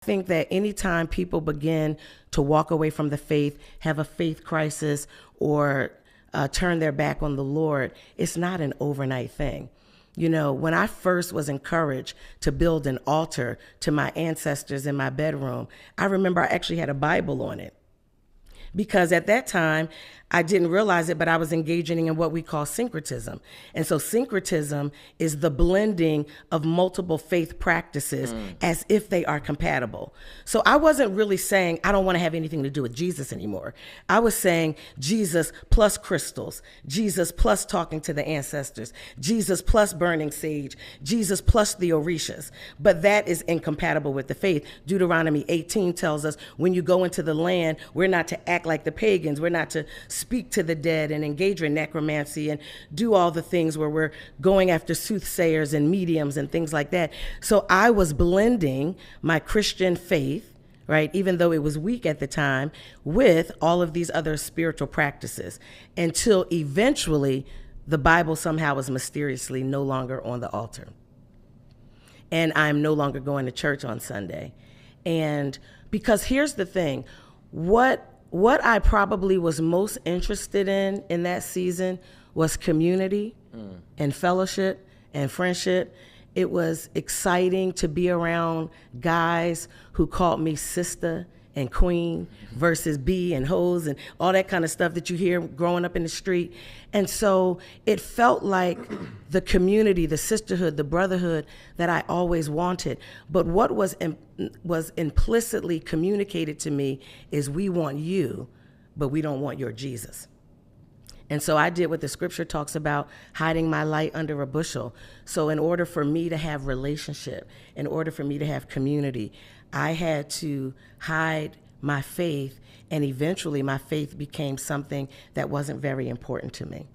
think that anytime people begin to walk away from the faith, have a faith crisis, or turn their back on the Lord, it's not an overnight thing. You know, when I first was encouraged to build an altar to my ancestors in my bedroom, I remember I actually had a Bible on it. Because at that time, I didn't realize it, but I was engaging in what we call syncretism. And so syncretism is the blending of multiple faith practices as if they are compatible. So I wasn't really saying, I don't want to have anything to do with Jesus anymore. I was saying Jesus plus crystals, Jesus plus talking to the ancestors, Jesus plus burning sage, Jesus plus the orishas. But that is incompatible with the faith. Deuteronomy 18 tells us when you go into the land, we're not to act like the pagans. We're not to speak to the dead and engage in necromancy and do all the things where we're going after soothsayers and mediums and things like that. So I was blending my Christian faith, right, even though it was weak at the time, with all of these other spiritual practices until eventually the Bible somehow was mysteriously no longer on the altar. And I'm no longer going to church on Sunday. And because here's the thing, what I probably was most interested in that season was community and fellowship and friendship. It was exciting to be around guys who called me sister and queen versus B and hoes and all that kind of stuff that you hear growing up in the street. And so it felt like the community, the sisterhood, the brotherhood that I always wanted. But what was implicitly communicated to me is we want you, but we don't want your Jesus. And so I did what the scripture talks about, hiding my light under a bushel. So in order for me to have relationship, in order for me to have community, I had to hide my faith, and eventually my faith became something that wasn't very important to me.